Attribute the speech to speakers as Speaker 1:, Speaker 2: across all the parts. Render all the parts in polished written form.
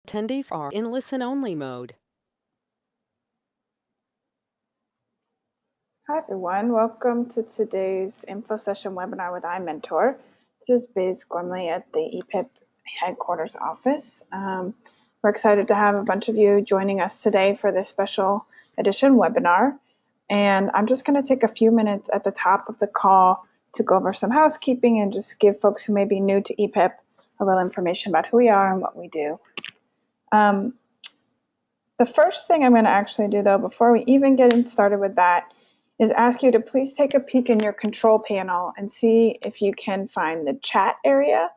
Speaker 1: Attendees are in listen-only mode.
Speaker 2: Hi everyone, welcome to today's info session webinar with iMentor. This is Biz Gormley at the EPIP headquarters office. We're excited to have a bunch of you joining us today for this special edition webinar. And I'm just going to take a few minutes at the top of the call to go over some housekeeping and just give folks who may be new to EPIP a little information about who we are and what we do. The first thing I'm going to actually do, though, before we even get started with that, is ask you to please take a peek in your control panel and see if you can find the chat area.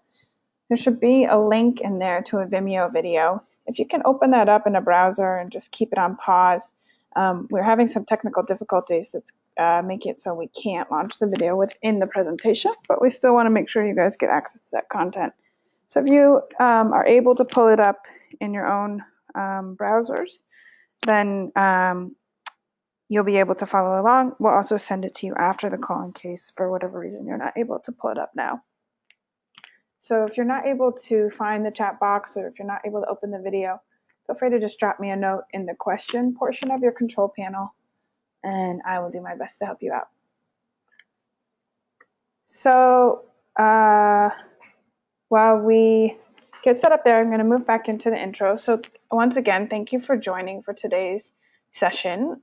Speaker 2: There should be a link in there to a Vimeo video. If you can open that up in a browser and just keep it on pause. We're having some technical difficulties that make it so we can't launch the video within the presentation, but we still want to make sure you guys get access to that content. So if you are able to pull it up in your own browsers, then you'll be able to follow along. We'll also send it to you after the call in case for whatever reason you're not able to pull it up now. So if you're not able to find the chat box or if you're not able to open the video, feel free to just drop me a note in the question portion of your control panel and I will do my best to help you out. So while we get set up there, I'm going to move back into the intro. So once again, thank you for joining for today's session.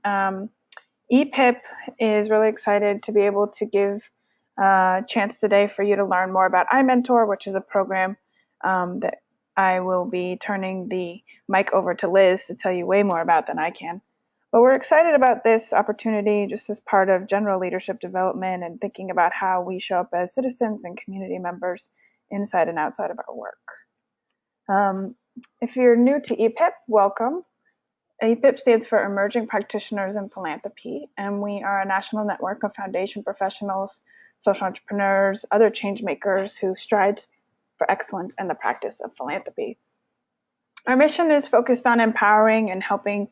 Speaker 2: EPIP is really excited to be able to give a chance today for you to learn more about iMentor, which is a program that I will be turning the mic over to Liz to tell you way more about than I can. But we're excited about this opportunity just as part of general leadership development and thinking about how we show up as citizens and community members inside and outside of our work. If you're new to EPIP, welcome. EPIP stands for Emerging Practitioners in Philanthropy, and we are a national network of foundation professionals, social entrepreneurs, other change makers who strive for excellence in the practice of philanthropy. Our mission is focused on empowering and helping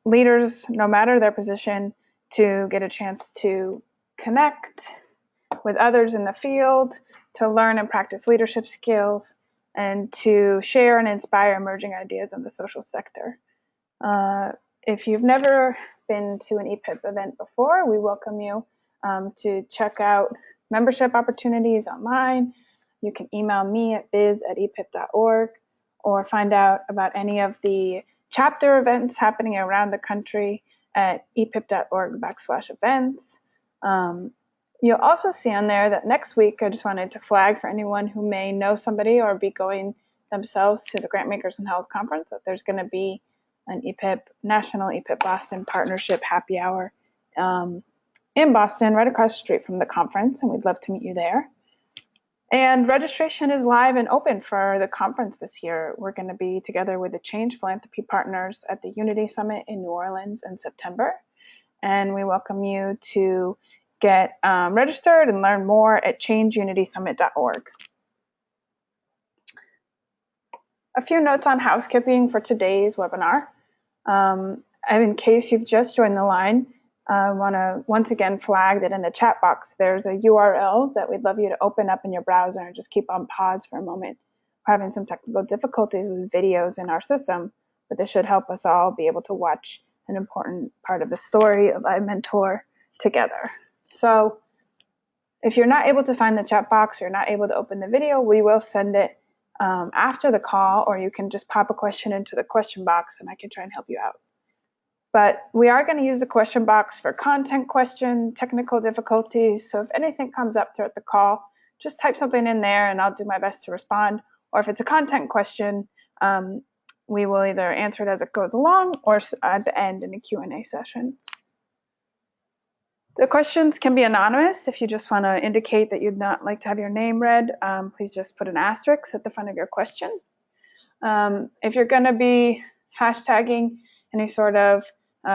Speaker 2: leaders, no matter their position, to get a chance to connect with others in the field, to learn and practice leadership skills, and to share and inspire emerging ideas in the social sector. If you've never been to an EPIP event before, we welcome you to check out membership opportunities online. You can email me at biz@epip.org or find out about any of the chapter events happening around the country at epip.org/events. You'll also see on there that next week, I just wanted to flag for anyone who may know somebody or be going themselves to the Grantmakers in Health Conference that there's going to be an EPIP, National EPIP Boston Partnership Happy Hour in Boston, right across the street from the conference, and we'd love to meet you there. And registration is live and open for the conference this year. We're going to be together with the Change Philanthropy Partners at the Unity Summit in New Orleans in September, and we welcome you to get registered and learn more at changeunitysummit.org. A few notes on housekeeping for today's webinar. In case you've just joined the line, I want to once again flag that in the chat box, there's a URL that we'd love you to open up in your browser and just keep on pause for a moment. We're having some technical difficulties with videos in our system, but this should help us all be able to watch an important part of the story of iMentor together. So if you're not able to find the chat box or you're not able to open the video, we will send it after the call, or you can just pop a question into the question box and I can try and help you out. But we are going to use the question box for content question, technical difficulties. So if anything comes up throughout the call, just type something in there and I'll do my best to respond. Or if it's a content question, we will either answer it as it goes along or at the end in a Q&A session. The questions can be anonymous. If you just want to indicate that you'd not like to have your name read, please just put an asterisk at the front of your question. If you're going to be hashtagging any sort of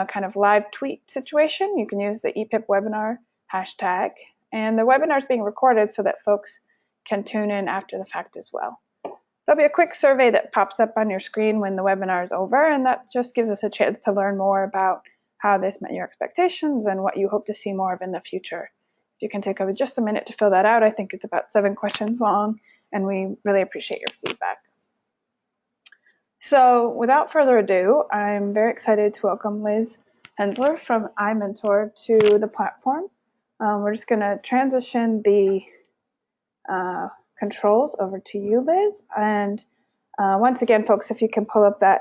Speaker 2: kind of live tweet situation, you can use the EPIP webinar hashtag. And the webinar is being recorded so that folks can tune in after the fact as well. There'll be a quick survey that pops up on your screen when the webinar is over, and that just gives us a chance to learn more about how this met your expectations and what you hope to see more of in the future. If you can take over just a minute to fill that out, I think it's about 7 questions long, and we really appreciate your feedback. So without further ado, I'm very excited to welcome Liz Hensler from iMentor to the platform. We're just going to transition the controls over to you, Liz. And once again, folks, if you can pull up that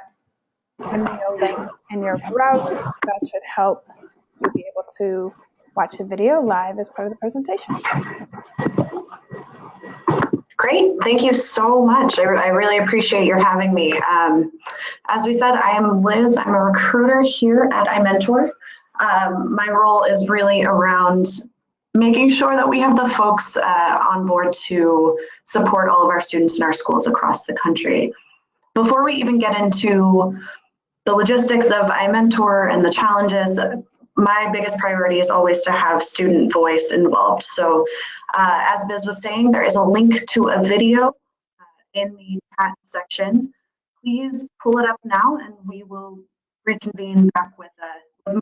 Speaker 2: video link in your browser, that should help you be able to watch the video live as part of the presentation.
Speaker 3: Great, thank you so much. I really appreciate your having me. As we said, I am Liz. I'm a recruiter here at iMentor. My role is really around making sure that we have the folks on board to support all of our students in our schools across the country. Before we even get into the logistics of iMentor and the challenges, my biggest priority is always to have student voice involved. So as Biz was saying, there is a link to a video in the chat section. Please pull it up now and we will reconvene back with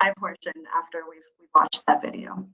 Speaker 3: my portion after we've watched that video.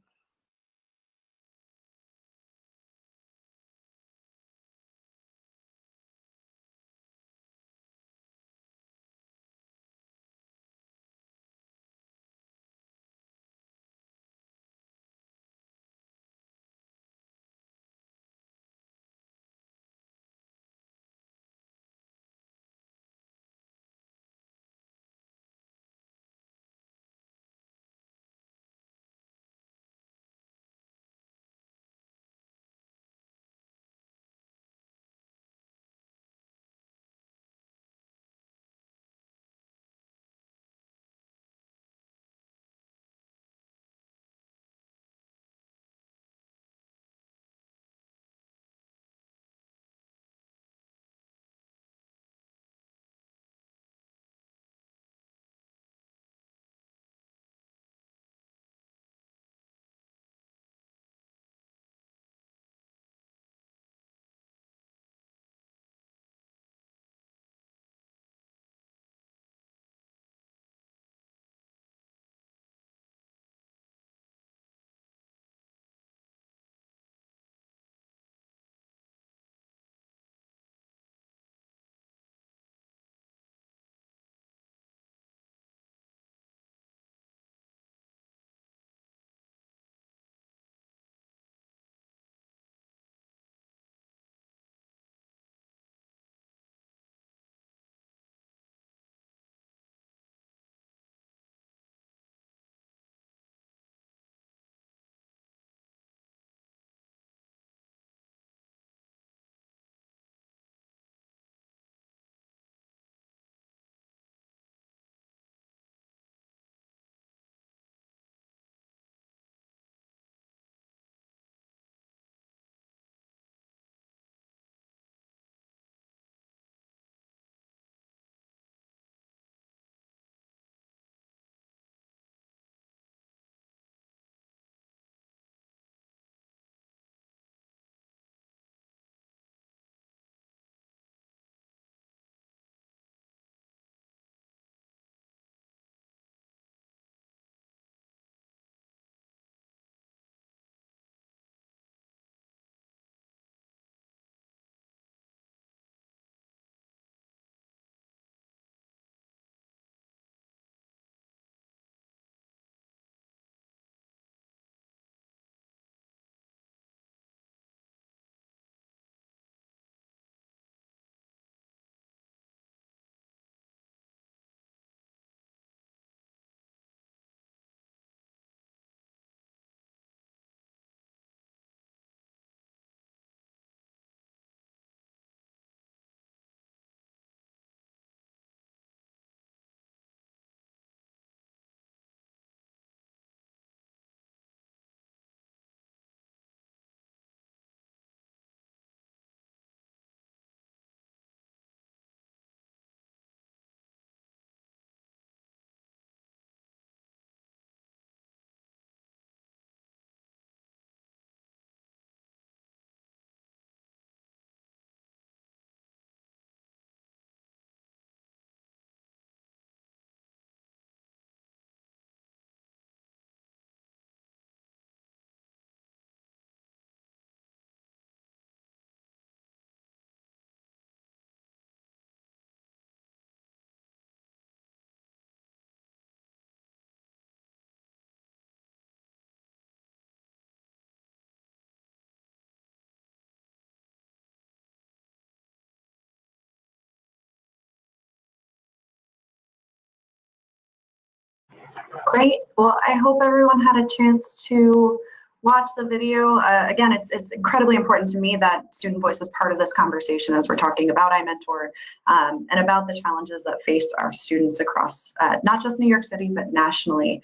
Speaker 3: Great. Well, I hope everyone had a chance to watch the video. Again, it's incredibly important to me that student voice is part of this conversation as we're talking about iMentor and about the challenges that face our students across not just New York City, but nationally.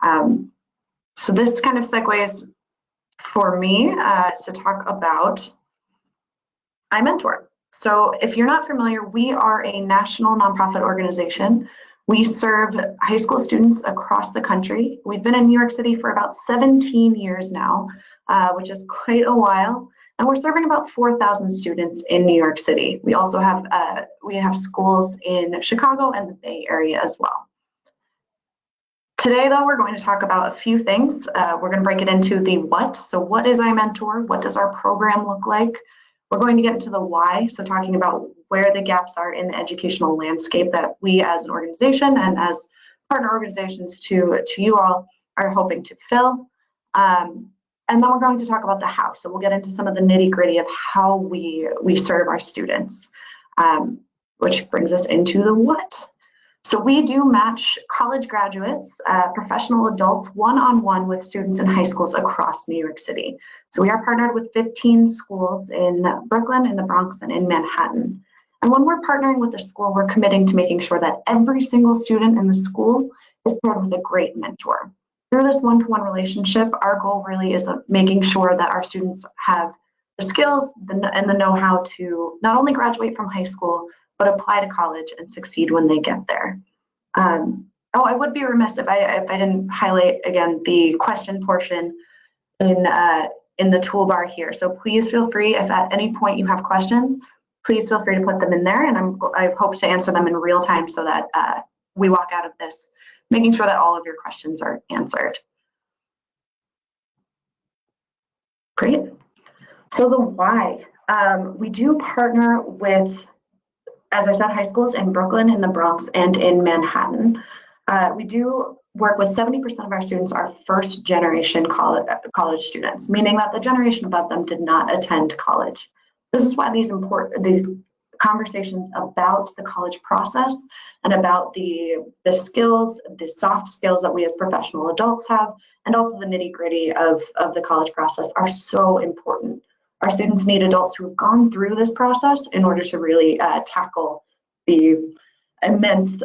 Speaker 3: So this kind of segues for me to talk about iMentor. So if you're not familiar, we are a national nonprofit organization. We serve high school students across the country. We've been in New York City for about 17 years now, which is quite a while. And we're serving about 4,000 students in New York City. We also have schools in Chicago and the Bay Area as well. Today, though, we're going to talk about a few things. We're going to break it into the what. So what is iMentor? What does our program look like? We're going to get into the why, so talking about where the gaps are in the educational landscape that we as an organization and as partner organizations to you all are hoping to fill. And then we're going to talk about the how. So we'll get into some of the nitty-gritty of how we serve our students, which brings us into the what. So we do match college graduates, professional adults, one-on-one with students in high schools across New York City. So we are partnered with 15 schools in Brooklyn, in the Bronx, and in Manhattan. And when we're partnering with a school, we're committing to making sure that every single student in the school is paired with a great mentor. Through this one-to-one relationship, our goal really is making sure that our students have the skills and the know-how to not only graduate from high school, but apply to college and succeed when they get there. I would be remiss if I didn't highlight again the question portion in the toolbar here. So please feel free, if at any point you have questions, please feel free to put them in there, and I hope to answer them in real time so that we walk out of this making sure that all of your questions are answered. Great. So the why. We do partner with, as I said, high schools in Brooklyn, in the Bronx, and in Manhattan. We do work with 70% of our students are first generation college students, meaning that the generation above them did not attend college. This is why these conversations about the college process and about the skills, the soft skills that we as professional adults have, and also the nitty-gritty of the college process are so important. Our students need adults who have gone through this process in order to really tackle the immense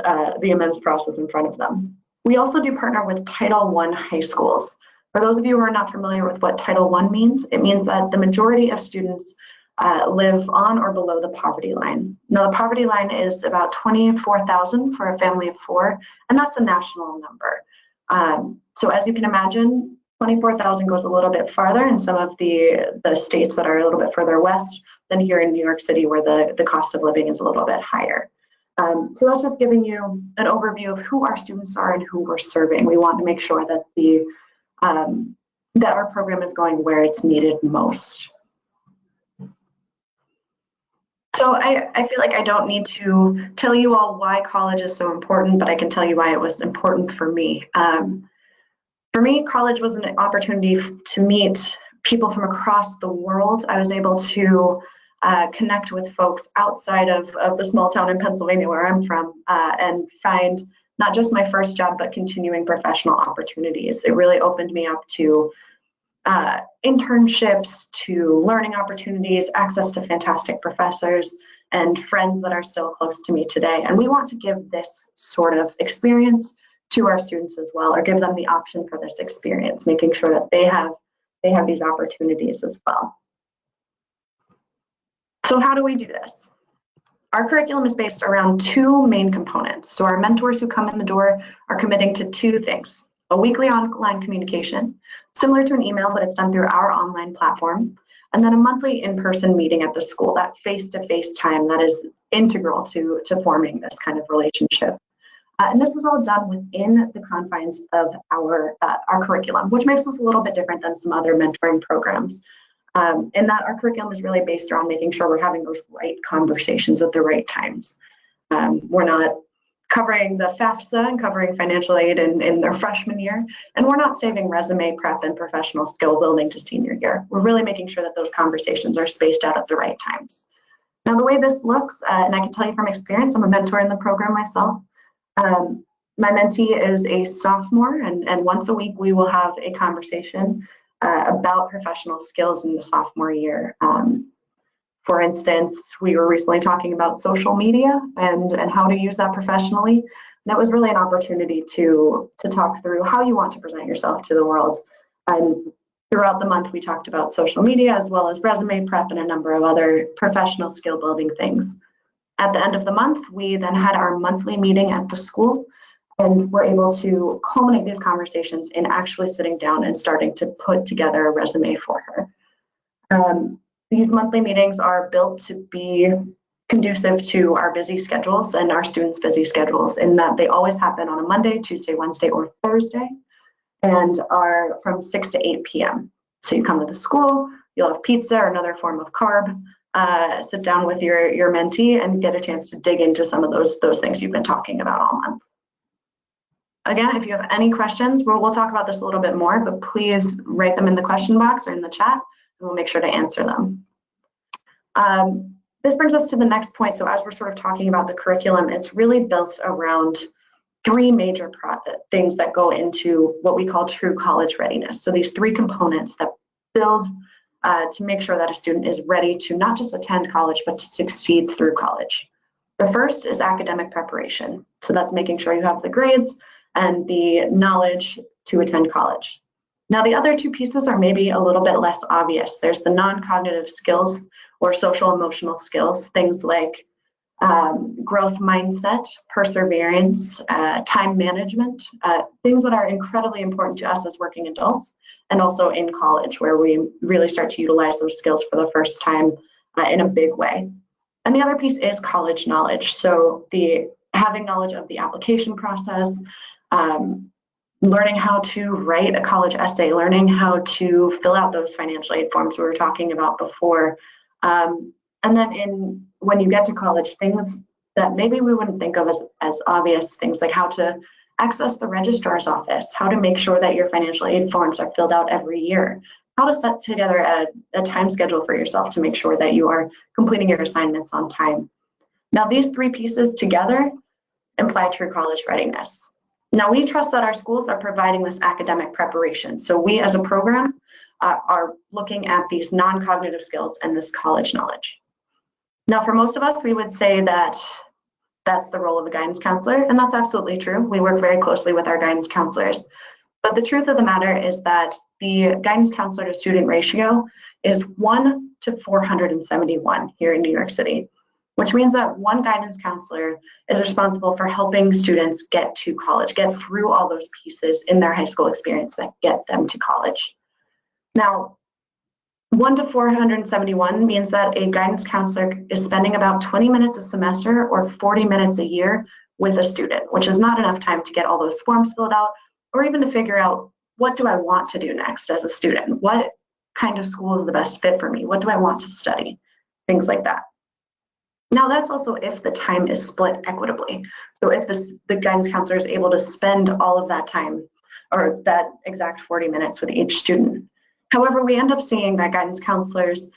Speaker 3: process in front of them. We also do partner with Title I high schools. For those of you who are not familiar with what Title I means, it means that the majority of students live on or below the poverty line. Now, the poverty line is about $24,000 for a family of four, and that's a national number. So as you can imagine, 24,000 goes a little bit farther in some of the states that are a little bit further west than here in New York City, where the cost of living is a little bit higher. So that's just giving you an overview of who our students are and who we're serving. We want to make sure that that our program is going where it's needed most. So I feel like I don't need to tell you all why college is so important, but I can tell you why it was important for me. For me, college was an opportunity to meet people from across the world. I was able to connect with folks outside of the small town in Pennsylvania where I'm from and find not just my first job, but continuing professional opportunities. It really opened me up to internships, to learning opportunities, access to fantastic professors, and friends that are still close to me today. And we want to give this sort of experience to our students as well, or give them the option for this experience, making sure that they have these opportunities as well. So how do we do this? Our curriculum is based around two main components. So our mentors who come in the door are committing to two things: a weekly online communication, similar to an email, but it's done through our online platform, and then a monthly in-person meeting at the school, that face-to-face time that is integral to forming this kind of relationship. And this is all done within the confines of our curriculum, which makes us a little bit different than some other mentoring programs, in that our curriculum is really based around making sure we're having those right conversations at the right times. We're not covering the FAFSA and covering financial aid in their freshman year, and we're not saving resume prep and professional skill building to senior year. We're really making sure that those conversations are spaced out at the right times. Now, the way this looks, and I can tell you from experience, I'm a mentor in the program myself, My mentee is a sophomore, and once a week we will have a conversation about professional skills in the sophomore year. For instance, we were recently talking about social media and how to use that professionally. And it was really an opportunity to talk through how you want to present yourself to the world. And throughout the month, we talked about social media as well as resume prep and a number of other professional skill building things. At the end of the month, we then had our monthly meeting at the school, and we're able to culminate these conversations in actually sitting down and starting to put together a resume for her. These monthly meetings are built to be conducive to our busy schedules and our students' busy schedules, in that they always happen on a Monday, Tuesday, Wednesday, or Thursday, and are from 6 to 8 p.m. So you come to the school, you'll have pizza or another form of carb, sit down with your mentee and get a chance to dig into some of those things you've been talking about all month. Again, if you have any questions, we'll talk about this a little bit more, but please write them in the question box or in the chat, and we'll make sure to answer them. This brings us to the next point. So as we're sort of talking about the curriculum, it's really built around three major things that go into what we call true college readiness. So these three components that build to make sure that a student is ready to not just attend college, but to succeed through college. The first is academic preparation. So that's making sure you have the grades and the knowledge to attend college. Now, the other two pieces are maybe a little bit less obvious. There's the non-cognitive skills or social emotional skills, things like growth mindset, perseverance, time management, things that are incredibly important to us as working adults, and also in college, where we really start to utilize those skills for the first time in a big way. And the other piece is college knowledge. So having knowledge of the application process, learning how to write a college essay, learning how to fill out those financial aid forms we were talking about before. And then when you get to college, things that maybe we wouldn't think of as obvious, things like how to access the registrar's office, how to make sure that your financial aid forms are filled out every year, how to set together a time schedule for yourself to make sure that you are completing your assignments on time. Now, these three pieces together imply true college readiness. Now, we trust that our schools are providing this academic preparation. So we as a program are looking at these non-cognitive skills and this college knowledge. Now, for most of us, we would say that that's the role of a guidance counselor, and that's absolutely true. We work very closely with our guidance counselors. But the truth of the matter is that the guidance counselor to student ratio is 1 to 471 here in New York City, which means that one guidance counselor is responsible for helping students get to college, get through all those pieces in their high school experience that get them to college. Now, 1 to 471 means that a guidance counselor is spending about 20 minutes a semester or 40 minutes a year with a student, which is not enough time to get all those forms filled out or even to figure out, what do I want to do next as a student? What kind of school is the best fit for me? What do I want to study? Things like that. Now, that's also if the time is split equitably. So if the guidance counselor is able to spend all of that time or that exact 40 minutes with each student. However, we end up seeing that guidance counselors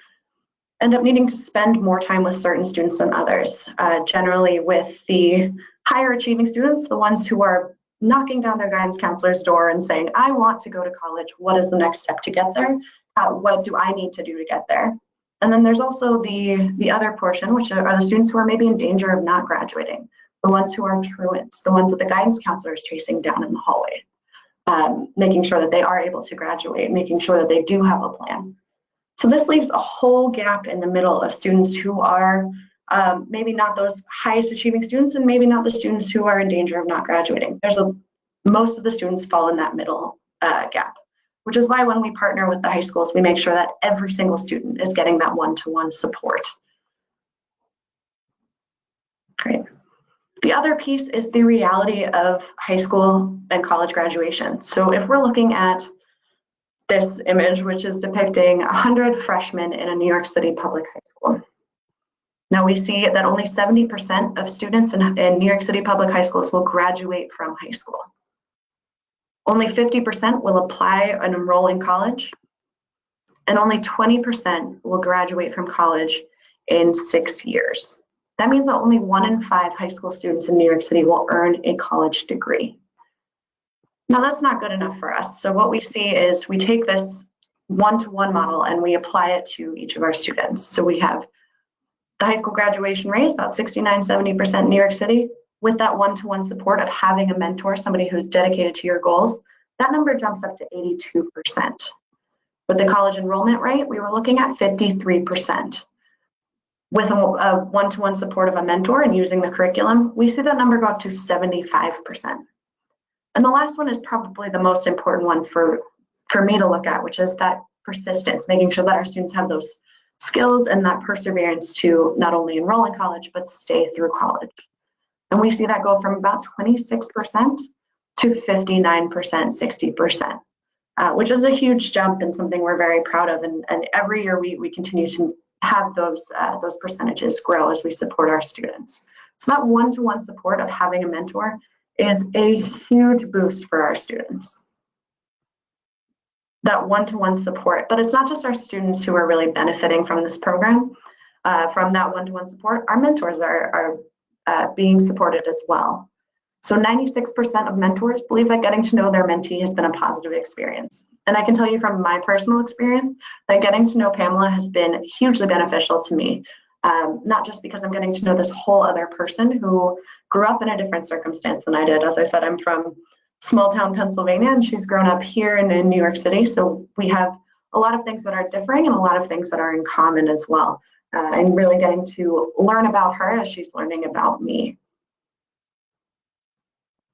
Speaker 3: end up needing to spend more time with certain students than others, generally with the higher achieving students, the ones who are knocking down their guidance counselor's door and saying, I want to go to college. What is the next step to get there? What do I need to do to get there? And then there's also the other portion, which are the students who are maybe in danger of not graduating, the ones who are truants, the ones that the guidance counselor is chasing down in the hallway, making sure that they are able to graduate, making sure that they do have a plan. So this leaves a whole gap in the middle of students who are maybe not those highest achieving students and maybe not the students who are in danger of not graduating. Most of the students fall in that middle gap, which is why when we partner with the high schools, we make sure that every single student is getting that one-to-one support. Great. The other piece is the reality of high school and college graduation. So if we're looking at this image, which is depicting 100 freshmen in a New York City public high school. Now we see that only 70% of students in New York City public high schools will graduate from high school. Only 50% will apply and enroll in college, and only 20% will graduate from college in 6 years. That means that only 1 in 5 high school students in New York City will earn a college degree. Now, that's not good enough for us. So what we see is we take this one-to-one model and we apply it to each of our students. So we have the high school graduation rate is about 69, 70% in New York City. With that one-to-one support of having a mentor, somebody who's dedicated to your goals, that number jumps up to 82%. With the college enrollment rate, we were looking at 53%. With a one-to-one support of a mentor and using the curriculum, we see that number go up to 75%. And the last one is probably the most important one for me to look at, which is that persistence, making sure that our students have those skills and that perseverance to not only enroll in college, but stay through college. And we see that go from about 26% to 59%, 60%, which is a huge jump and something we're very proud of. And every year we continue to have those percentages grow as we support our students. So that one-to-one support of having a mentor is a huge boost for our students. That one-to-one support, but it's not just our students who are really benefiting from this program, from that one-to-one support. Our mentors are being supported as well. So 96% of mentors believe that getting to know their mentee has been a positive experience. And I can tell you from my personal experience that getting to know Pamela has been hugely beneficial to me, not just because I'm getting to know this whole other person who grew up in a different circumstance than I did. As I said, I'm from small town Pennsylvania, and she's grown up here in New York City. So we have a lot of things that are differing and a lot of things that are in common as well. And really getting to learn about her as she's learning about me.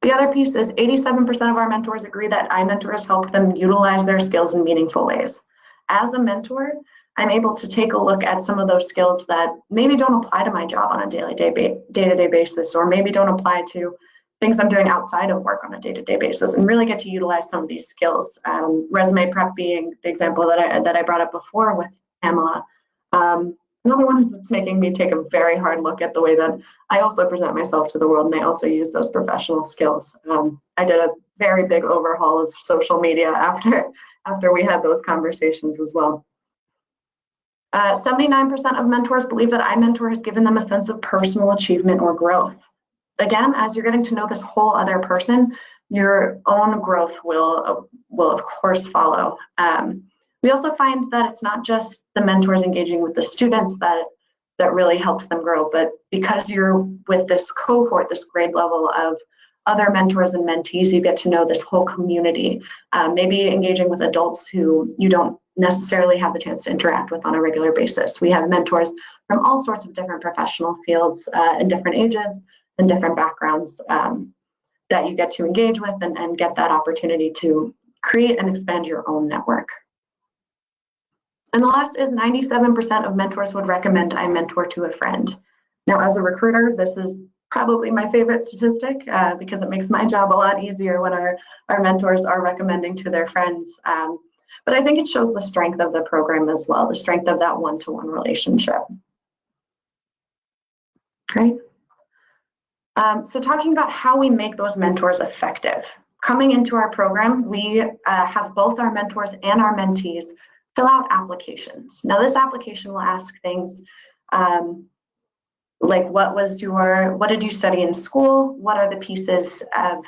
Speaker 3: The other piece is 87% of our mentors agree that iMentors help them utilize their skills in meaningful ways. As a mentor, I'm able to take a look at some of those skills that maybe don't apply to my job on a day-to-day basis, or maybe don't apply to things I'm doing outside of work on a day-to-day basis, and really get to utilize some of these skills. Resume prep being the example that I brought up before with Pamela. Another one is it's making me take a very hard look at the way that I also present myself to the world, and I also use those professional skills. I did a very big overhaul of social media after we had those conversations as well. 79% of mentors believe that iMentor has given them a sense of personal achievement or growth. Again, as you're getting to know this whole other person, your own growth will of course follow. We also find that it's not just the mentors engaging with the students that really helps them grow, but because you're with this cohort, this grade level of other mentors and mentees, you get to know this whole community, maybe engaging with adults who you don't necessarily have the chance to interact with on a regular basis. We have mentors from all sorts of different professional fields and different ages and different backgrounds that you get to engage with and get that opportunity to create and expand your own network. And the last is 97% of mentors would recommend iMentor to a friend. Now, as a recruiter, this is probably my favorite statistic because it makes my job a lot easier when our mentors are recommending to their friends. But I think it shows the strength of the program as well, the strength of that one-to-one relationship. Great. So talking about how we make those mentors effective. Coming into our program, we have both our mentors and our mentees fill out applications. Now, this application will ask things like what did you study in school? What are the pieces of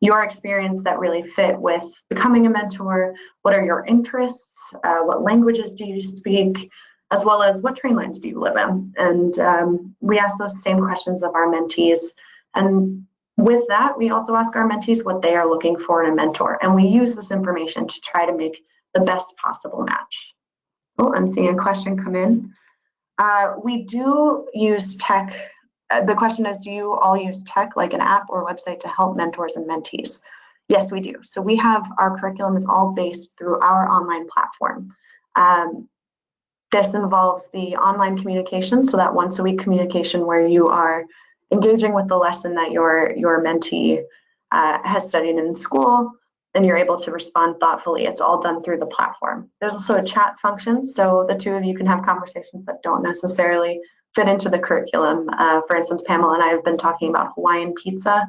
Speaker 3: your experience that really fit with becoming a mentor? What are your interests? What languages do you speak? As well as what train lines do you live in? And we ask those same questions of our mentees. And with that, we also ask our mentees what they are looking for in a mentor. And we use this information to try to make the best possible match. Oh, I'm seeing a question come in. We do use tech. The question is, do you all use tech like an app or website to help mentors and mentees? Yes, we do. So we have our curriculum is all based through our online platform. This involves the online communication, so that once a week communication where you are engaging with the lesson that your mentee has studied in school, and you're able to respond thoughtfully. It's all done through the platform. There's also a chat function, so the two of you can have conversations that don't necessarily fit into the curriculum. For instance, Pamela and I have been talking about Hawaiian pizza,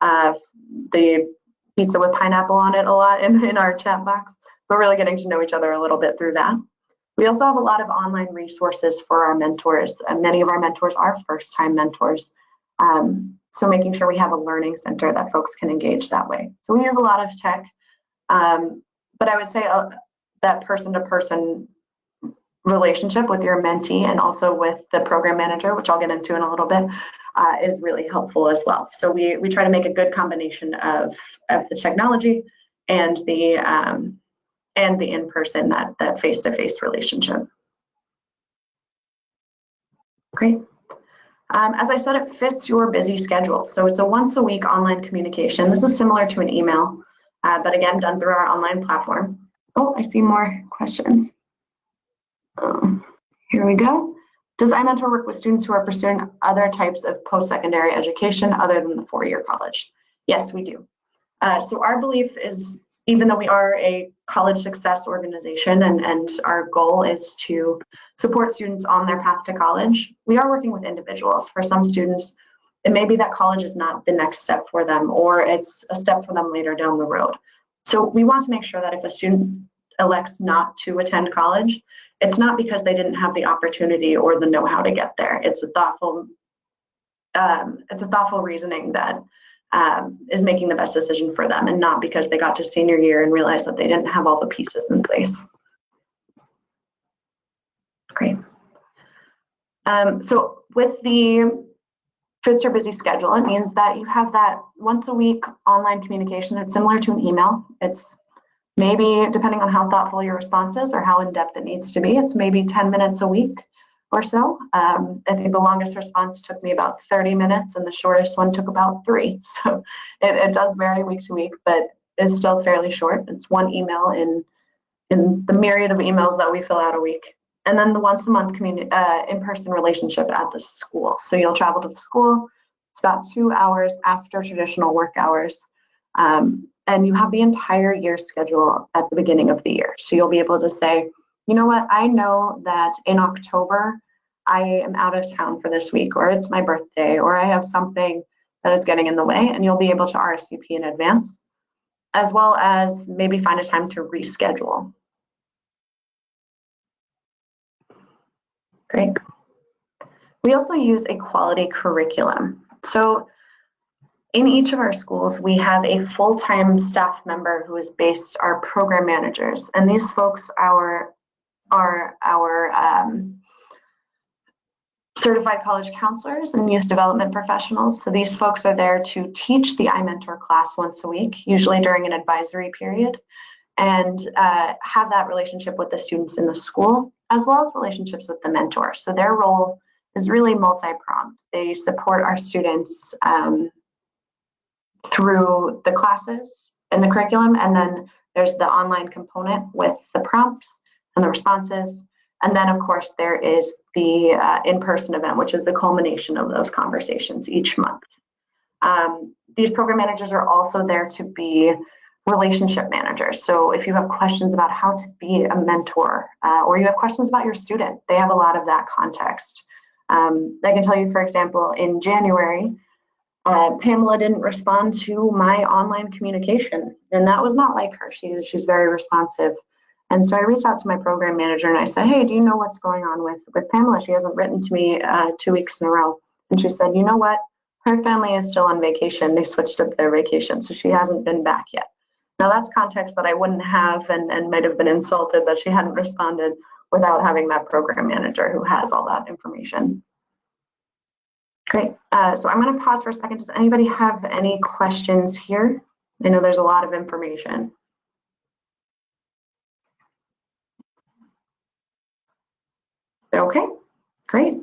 Speaker 3: the pizza with pineapple on it a lot in our chat box. We're really getting to know each other a little bit through that. We also have a lot of online resources for our mentors. Many of our mentors are first-time mentors. So making sure we have a learning center that folks can engage that way. So we use a lot of tech, but I would say that person-to-person relationship with your mentee and also with the program manager, which I'll get into in a little bit, is really helpful as well. So we try to make a good combination of the technology and the in-person, that face-to-face relationship. Great. As I said, it fits your busy schedule. So it's a once-a-week online communication. This is similar to an email, but again, done through our online platform. Oh, I see more questions. Here we go. Does iMentor work with students who are pursuing other types of post-secondary education other than the four-year college? Yes, we do. So our belief is, even though we are a college success organization and our goal is to support students on their path to college, we are working with individuals. For some students, it may be that college is not the next step for them, or it's a step for them later down the road. So we want to make sure that if a student elects not to attend college, it's not because they didn't have the opportunity or the know-how to get there. It's a thoughtful reasoning that is making the best decision for them, and not because they got to senior year and realized that they didn't have all the pieces in place. Great. So with the fits your busy schedule, it means that you have that once a week online communication. It's similar to an email. It's maybe, depending on how thoughtful your response is or how in-depth it needs to be, it's maybe 10 minutes a week or so. I think the longest response took me about 30 minutes and the shortest one took about 3. So it does vary week to week, but it's still fairly short. It's one email in the myriad of emails that we fill out a week. And then the once a month in-person relationship at the school. So you'll travel to the school. It's about 2 hours after traditional work hours. And you have the entire year schedule at the beginning of the year. So you'll be able to say, you know what, I know that in October, I am out of town for this week, or it's my birthday, or I have something that is getting in the way, and you'll be able to RSVP in advance, as well as maybe find a time to reschedule. Great. We also use a quality curriculum. So in each of our schools, we have a full-time staff member who is based our program managers, and these folks are our certified college counselors and youth development professionals. So these folks are there to teach the iMentor class once a week, usually during an advisory period, and have that relationship with the students in the school, as well as relationships with the mentor. So their role is really multi-pronged. They support our students through the classes and the curriculum, and then there's the online component with the prompts and the responses. And then, of course, there is the in-person event, which is the culmination of those conversations each month. These program managers are also there to be relationship managers. So if you have questions about how to be a mentor, or you have questions about your student, they have a lot of that context. I can tell you, for example, in January, Pamela didn't respond to my online communication, and that was not like her. She's very responsive. And so I reached out to my program manager and I said, hey, do you know what's going on with Pamela? She hasn't written to me 2 weeks in a row. And she said, you know what? Her family is still on vacation. They switched up their vacation, so she hasn't been back yet. Now that's context that I wouldn't have and might have been insulted that she hadn't responded without having that program manager who has all that information. Great. So I'm going to pause for a second. Does anybody have any questions here? I know there's a lot of information. Okay, great.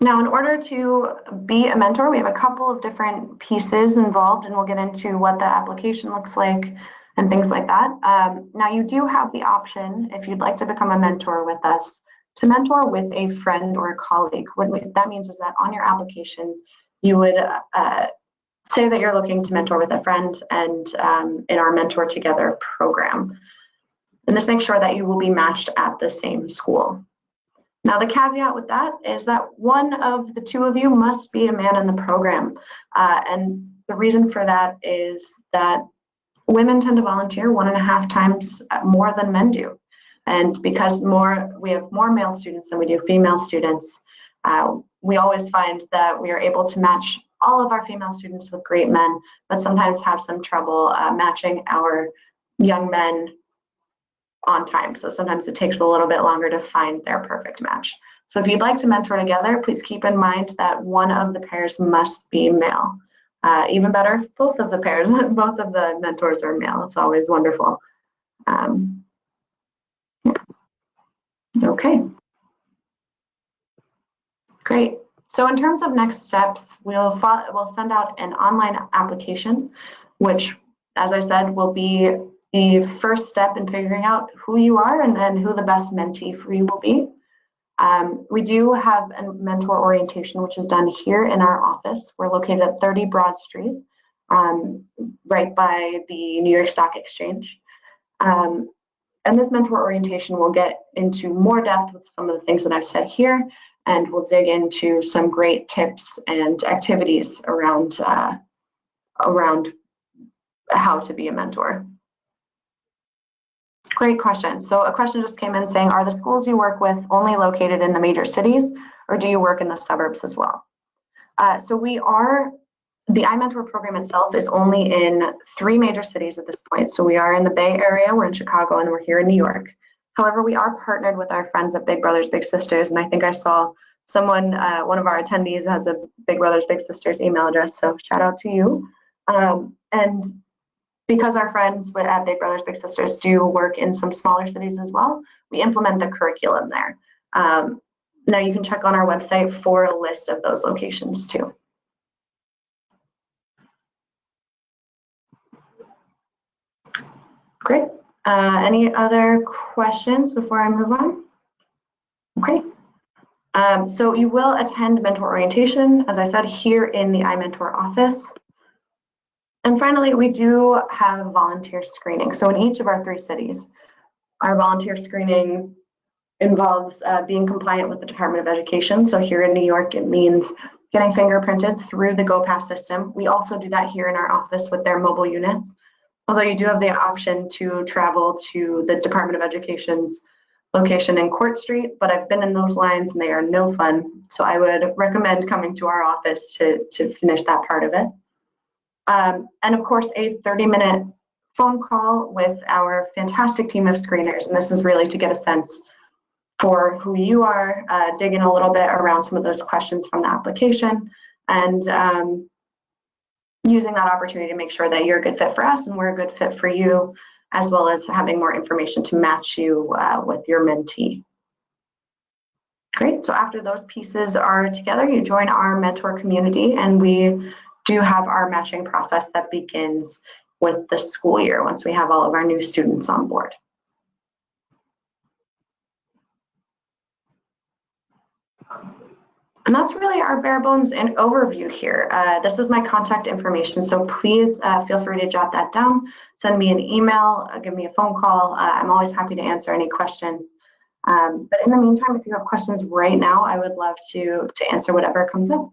Speaker 3: Now, in order to be a mentor, we have a couple of different pieces involved, and we'll get into what that application looks like and things like that. Now, you do have the option, if you'd like to become a mentor with us, to mentor with a friend or a colleague. What that means is that on your application, you would say that you're looking to mentor with a friend and in our Mentor Together program. And this makes sure that you will be matched at the same school. Now, the caveat with that is that one of the two of you must be a man in the program. And the reason for that is that women tend to volunteer 1.5 times more than men do. And because we have more male students than we do female students, we always find that we are able to match all of our female students with great men, but sometimes have some trouble matching our young men on time. So sometimes it takes a little bit longer to find their perfect match. So if you'd like to mentor together, please keep in mind that one of the pairs must be male. Even better, both of the pairs, both of the mentors are male. It's always wonderful. Okay. Great. So in terms of next steps, we'll send out an online application, which, as I said, will be the first step in figuring out who you are and then who the best mentee for you will be. We do have a mentor orientation, which is done here in our office. We're located at 30 Broad Street, right by the New York Stock Exchange. And this mentor orientation will get into more depth with some of the things that I've said here, and we'll dig into some great tips and activities around how to be a mentor. Great question. So a question just came in saying, are the schools you work with only located in the major cities, or do you work in the suburbs as well? The iMentor program itself is only in 3 major cities at this point. So we are in the Bay Area, we're in Chicago, and we're here in New York. However, we are partnered with our friends at Big Brothers Big Sisters, and I think I saw someone, one of our attendees has a Big Brothers Big Sisters email address, so shout out to you. And because our friends at Big Brothers Big Sisters do work in some smaller cities as well, we implement the curriculum there. Now you can check on our website for a list of those locations too. Great. Any other questions before I move on? Okay. So you will attend mentor orientation, as I said, here in the iMentor office. And finally, we do have volunteer screening. So in each of our 3 cities, our volunteer screening involves being compliant with the Department of Education. So here in New York, it means getting fingerprinted through the GoPass system. We also do that here in our office with their mobile units. Although you do have the option to travel to the Department of Education's location in Court Street, but I've been in those lines and they are no fun. So I would recommend coming to our office to finish that part of it. And of course, a 30-minute phone call with our fantastic team of screeners. And this is really to get a sense for who you are, dig in a little bit around some of those questions from the application, and using that opportunity to make sure that you're a good fit for us and we're a good fit for you, as well as having more information to match you with your mentee. Great, so after those pieces are together, you join our mentor community, and we do have our matching process that begins with the school year once we have all of our new students on board. And that's really our bare bones and overview here. This is my contact information, so please feel free to jot that down, send me an email, give me a phone call. I'm always happy to answer any questions. But in the meantime, if you have questions right now, I would love to answer whatever comes up.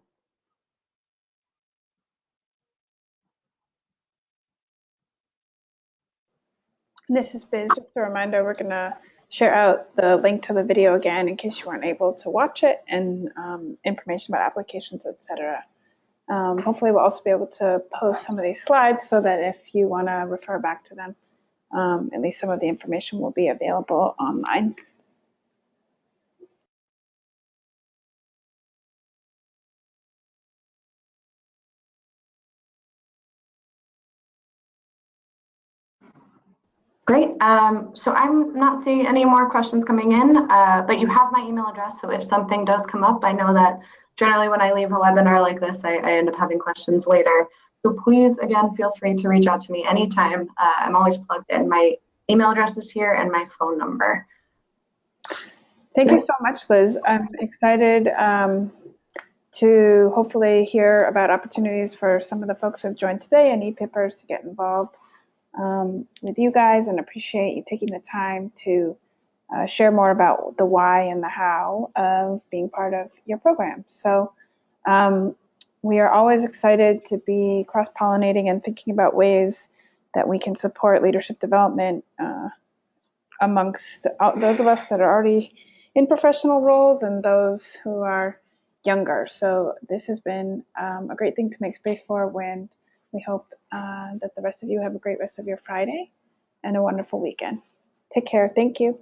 Speaker 2: This is Biz. Just a reminder, we're going to share out the link to the video again in case you weren't able to watch it, and information about applications, etc. Hopefully we'll also be able to post some of these slides so that if you want to refer back to them, at least some of the information will be available online.
Speaker 3: Great. So I'm not seeing any more questions coming in, but you have my email address. So if something does come up, I know that generally when I leave a webinar like this, I end up having questions later. So please, again, feel free to reach out to me anytime. I'm always plugged in. My email address is here and my phone number.
Speaker 2: Thank you so much, Liz. I'm excited to hopefully hear about opportunities for some of the folks who have joined today and EPIPers to get involved with you guys, and appreciate you taking the time to share more about the why and the how of being part of your program. So we are always excited to be cross-pollinating and thinking about ways that we can support leadership development amongst those of us that are already in professional roles and those who are younger. So this has been a great thing to make space for. When we hope that the rest of you have a great rest of your Friday and a wonderful weekend. Take care. Thank you.